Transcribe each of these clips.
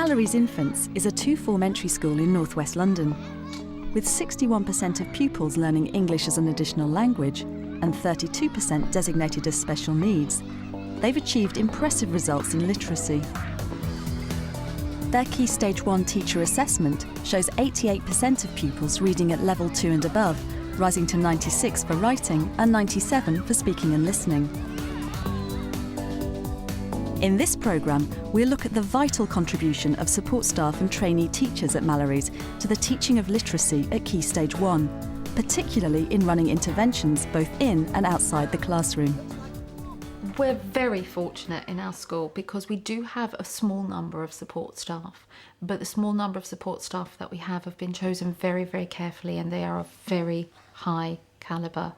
Malorees Infants is a two-form entry school in northwest London. With 61% of pupils learning English as an additional language and 32% designated as special needs, they've achieved impressive results in literacy. Their Key Stage 1 teacher assessment shows 88% of pupils reading at level 2 and above, rising to 96 for writing and 97 for speaking and listening. In this programme, we'll look at the vital contribution of support staff and trainee teachers at Malorees to the teaching of literacy at Key Stage 1, particularly in running interventions both in and outside the classroom. We're very fortunate in our school because we do have a small number of support staff, but the small number of support staff that we have been chosen very, very carefully, and they are of very high calibre.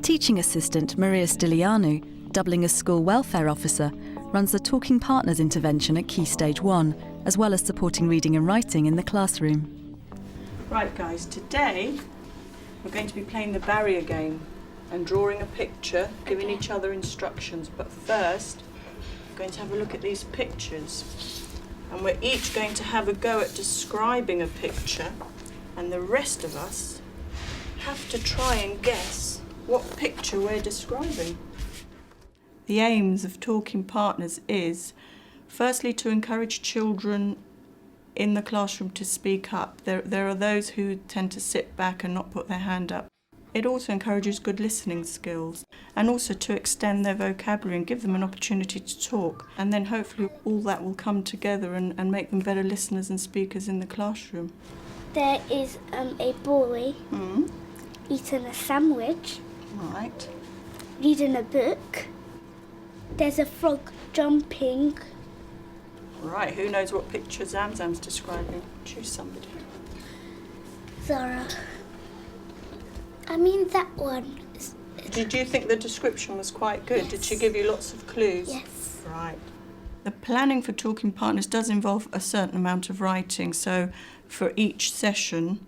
Teaching assistant Maria Stilianu, doubling as school welfare officer, runs the Talking Partners intervention at Key Stage 1, as well as supporting reading and writing in the classroom. Right guys, today we're going to be playing the barrier game and drawing a picture, giving each other instructions. But first, we're going to have a look at these pictures. And we're each going to have a go at describing a picture, and the rest of us have to try and guess what picture we're describing. The aims of Talking Partners is, firstly, to encourage children in the classroom to speak up. There are those who tend to sit back and not put their hand up. It also encourages good listening skills, and also to extend their vocabulary and give them an opportunity to talk. And then hopefully all that will come together and make them better listeners and speakers in the classroom. There is a boy eating a sandwich, Right. reading a book. There's a frog jumping. Right, who knows what picture Zamzam's describing? Choose somebody. Zara. I mean that one. Did you think the description was quite good? Yes. Did she give you lots of clues? Yes. Right. The planning for Talking Partners does involve a certain amount of writing. So for each session,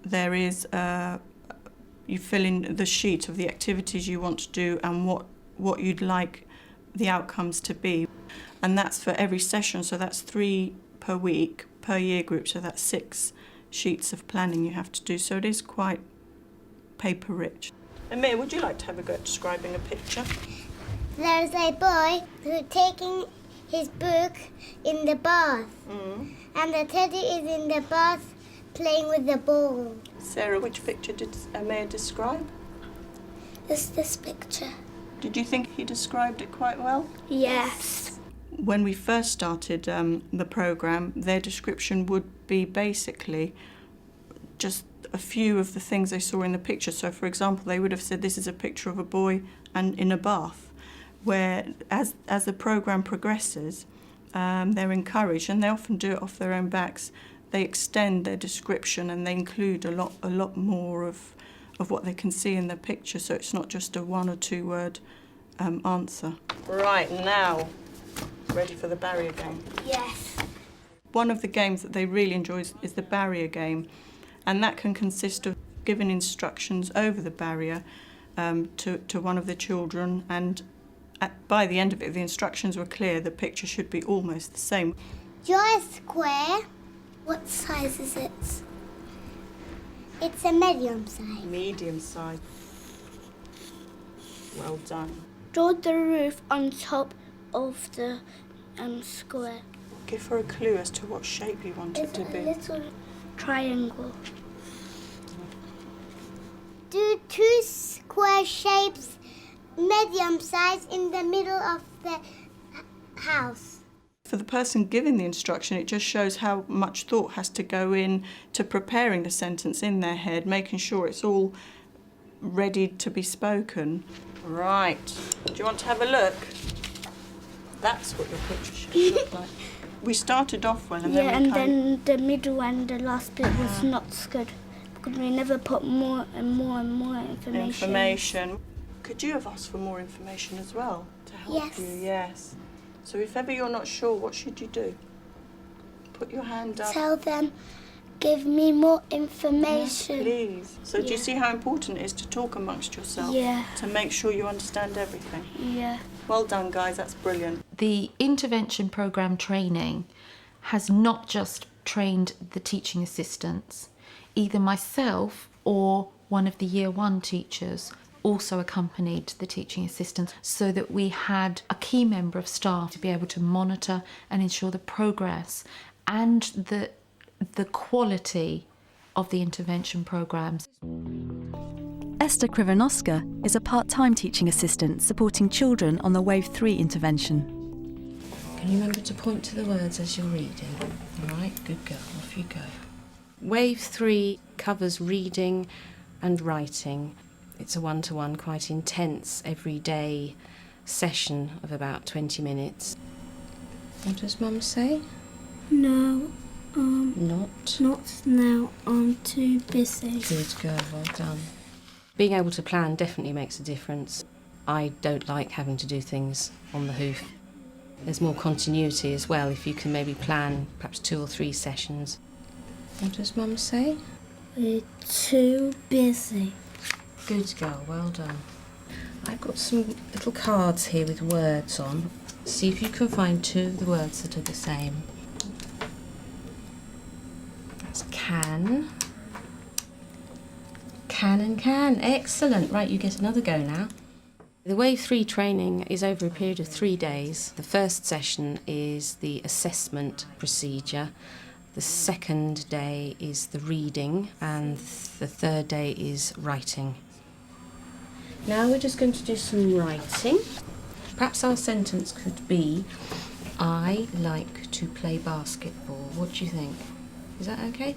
there is, you fill in the sheet of the activities you want to do and what you'd like the outcomes to be. And that's for every session, so that's 3 per week, per year group, so that's 6 sheets of planning you have to do. So it is quite paper rich. Amir, would you like to have a go at describing a picture? There's a boy who's taking his book in the bath. And the teddy is in the bath playing with the ball. Sarah, which picture did Amir describe? It's this picture. Did you think he described it quite well? Yes. When we first started the programme, their description would be basically just a few of the things they saw in the picture. So, for example, they would have said this is a picture of a boy and in a bath, where as the programme progresses, they're encouraged, and they often do it off their own backs. They extend their description and they include a lot more of what they can see in the picture, so it's not just a 1 or 2 word answer. Right, now, ready for the barrier game? Yes. One of the games that they really enjoy is the barrier game, and that can consist of giving instructions over the barrier to one of the children, and by the end of it, the instructions were clear. The picture should be almost the same. Draw a square. What size is it? It's a medium size. Medium size. Well done. Draw the roof on top of the square. Give her a clue as to what shape you want it It's to a be. little triangle. Do 2 square shapes, medium size, in the middle of the house. For the person giving the instruction, it just shows how much thought has to go in to preparing the sentence in their head, making sure it's all ready to be spoken. Right. Do you want to have a look? That's what your picture should look like. We started off well, and then the middle and the last bit was not so good because we never put more and more and more information. Could you have asked for more information as well to help Yes. you? Yes. So if ever you're not sure, what should you do? Put your hand up. Tell them, give me more information. Yes, please. So do you see how important it is to talk amongst yourself? Yeah. To make sure you understand everything? Yeah. Well done, guys. That's brilliant. The intervention programme training has not just trained the teaching assistants, either myself or one of the Year 1 teachers also accompanied the teaching assistants, so that we had a key member of staff to be able to monitor and ensure the progress and the quality of the intervention programmes. Esther Krivanoska is a part-time teaching assistant supporting children on the Wave 3 intervention. Can you remember to point to the words as you're reading? All right, good girl, off you go. Wave 3 covers reading and writing. It's a one-to-one, quite intense, everyday session of about 20 minutes. What does Mum say? No, Not now. I'm too busy. Good girl, well done. Being able to plan definitely makes a difference. I don't like having to do things on the hoof. There's more continuity as well if you can maybe plan perhaps 2 or 3 sessions. What does Mum say? We're too busy. Good girl, well done. I've got some little cards here with words on. See if you can find 2 of the words that are the same. That's can. Can and can. Excellent. Right, you get another go now. The Wave 3 training is over a period of 3 days. The first session is the assessment procedure. The second day is the reading, and the third day is writing. Now we're just going to do some writing. Perhaps our sentence could be, I like to play basketball. What do you think? Is that okay?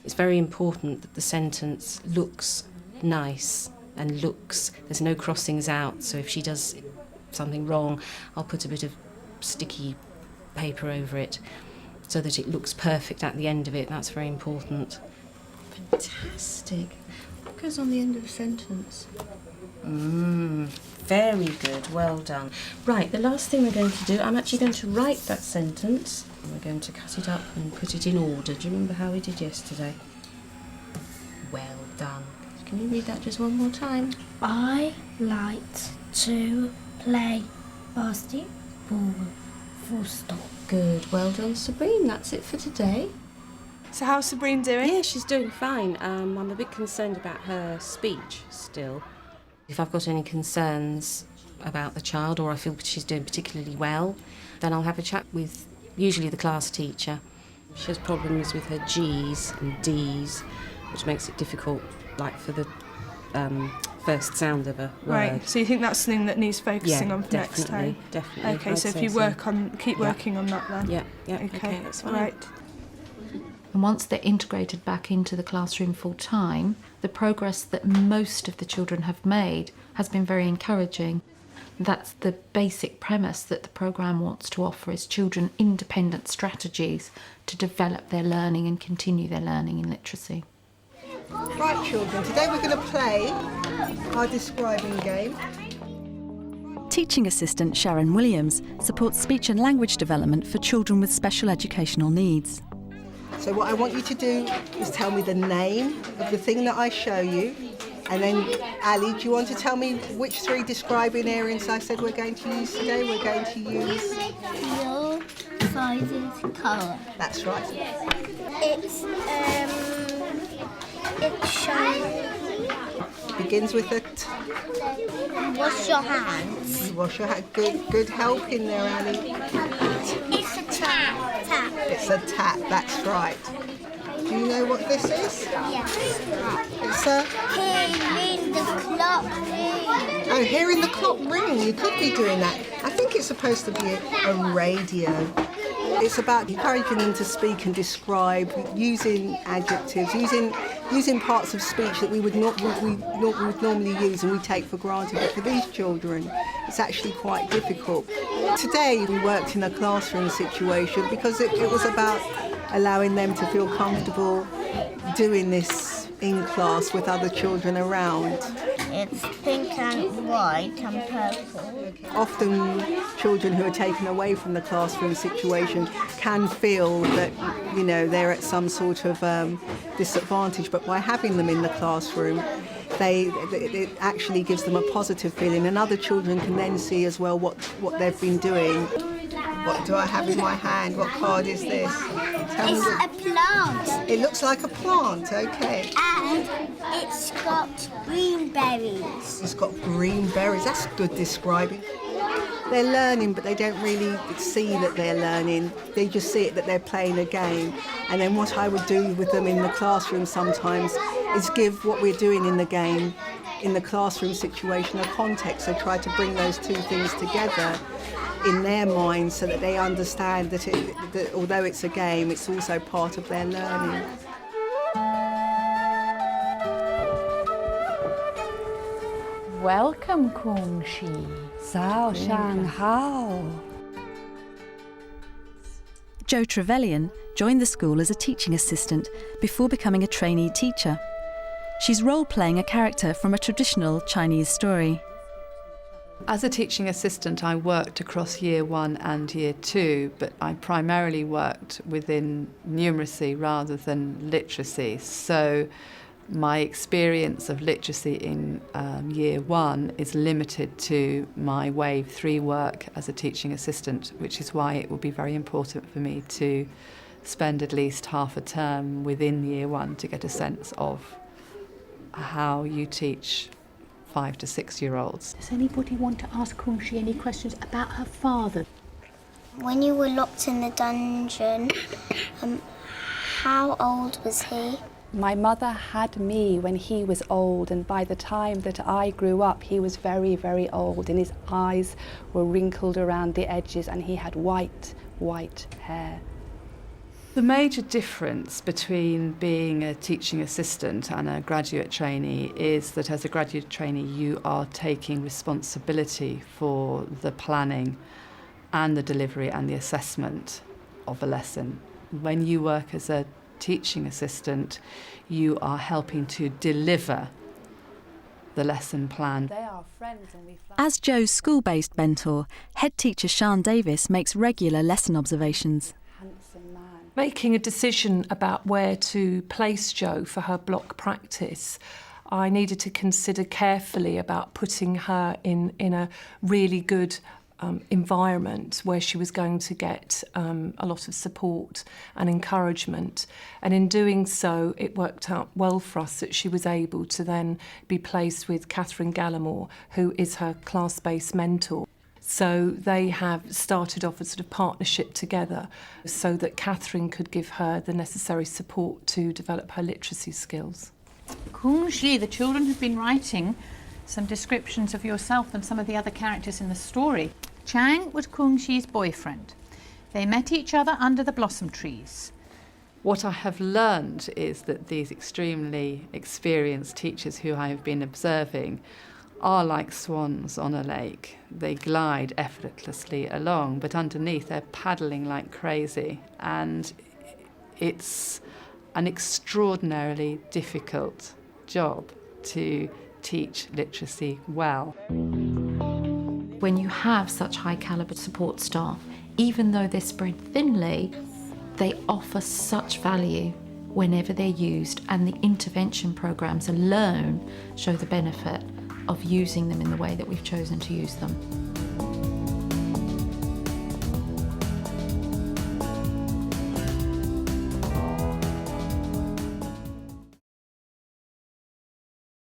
It's very important that the sentence looks nice and there's no crossings out, so if she does something wrong, I'll put a bit of sticky paper over it so that it looks perfect at the end of it. That's very important. Fantastic. What goes on the end of the sentence? Very good, well done. Right, the last thing we're going to do, I'm actually going to write that sentence. And we're going to cut it up and put it in order. Do you remember how we did yesterday? Well done. Can you read that just one more time? I like to play basketball. Full stop. Good, well done, Sabrine. That's it for today. So how's Sabrine doing? Yeah, she's doing fine. I'm a bit concerned about her speech still. If I've got any concerns about the child, or I feel she's doing particularly well, then I'll have a chat with usually the class teacher. She has problems with her G's and D's, which makes it difficult, like for the first sound of a word. Right, so you think that's something that needs focusing on for next time? Definitely. Okay, I'd so if say you keep working on that then. Yeah, Okay, that's fine. right. And once they're integrated back into the classroom full time, the progress that most of the children have made has been very encouraging. That's the basic premise that the programme wants to offer is children independent strategies to develop their learning and continue their learning in literacy. Right, children, today we're going to play our describing game. Teaching assistant Sharon Williams supports speech and language development for children with special educational needs. So what I want you to do is tell me the name of the thing that I show you. And then, Ali, do you want to tell me which 3 describing areas I said we're going to use today? We're going to use... Feel, sizes, colour. That's right. It's shiny. Begins with a T. Wash your hands. You wash your hands. Good help in there, Ali. It's a tap. Tap. It's a tap, that's right. Do you know what this is? Yes. It's a... Hearing the clock ring. Oh, hearing the clock ring. You could be doing that. I think it's supposed to be a radio. It's about encouraging them to speak and describe, using adjectives, using parts of speech that we would normally use and we take for granted. But for these children, it's actually quite difficult. Today we worked in a classroom situation because it was about allowing them to feel comfortable doing this in class with other children around. It's pink and white and purple. Often children who are taken away from the classroom situation can feel that, you know, they're at some sort of disadvantage, but by having them in the classroom, it actually gives them a positive feeling, and other children can then see as well what they've been doing. What do I have in my hand? What card is this? Tell It's me. a plant. It looks like a plant, okay. And it's got green berries. It's got green berries. That's good describing. They're learning, but they don't really see that they're learning. They just see it that they're playing a game. And then what I would do with them in the classroom sometimes is give what we're doing in the game, in the classroom situation, a context. So try to bring those two things together in their minds so that they understand that, that although it's a game, it's also part of their learning. Welcome, Kung Shi. Zhao Shang Hao. Jo Trevelyan joined the school as a teaching assistant before becoming a trainee teacher. She's role-playing a character from a traditional Chinese story. As a teaching assistant, I worked across Year 1 and Year 2, but I primarily worked within numeracy rather than literacy. So my experience of literacy in Year 1 is limited to my Wave 3 work as a teaching assistant, which is why it will be very important for me to spend at least half a term within Year 1 to get a sense of how you teach 5 to 6-year-olds. Does anybody want to ask Kung Shi any questions about her father? When you were locked in the dungeon, how old was he? My mother had me when he was old, and by the time that I grew up, he was very, very old, and his eyes were wrinkled around the edges, and he had white hair. The major difference between being a teaching assistant and a graduate trainee is that as a graduate trainee, you are taking responsibility for the planning and the delivery and the assessment of a lesson. When you work as a teaching assistant, you are helping to deliver the lesson plan. They are friends, and we fly. As Jo's school-based mentor, head teacher Sian Davis makes regular lesson observations. Handsome man. Making a decision about where to place Jo for her block practice, I needed to consider carefully about putting her in a really good environment where she was going to get a lot of support and encouragement. And in doing so, it worked out well for us that she was able to then be placed with Catherine Gallimore, who is her class-based mentor. So they have started off a sort of partnership together so that Catherine could give her the necessary support to develop her literacy skills. Kung Shi, the children have been writing some descriptions of yourself and some of the other characters in the story. Chang was Kung Shi's boyfriend. They met each other under the blossom trees. What I have learned is that these extremely experienced teachers who I have been observing are like swans on a lake. They glide effortlessly along, but underneath they're paddling like crazy, and it's an extraordinarily difficult job to teach literacy well. When you have such high calibre support staff, even though they're spread thinly, they offer such value whenever they're used, and the intervention programmes alone show the benefit of using them in the way that we've chosen to use them.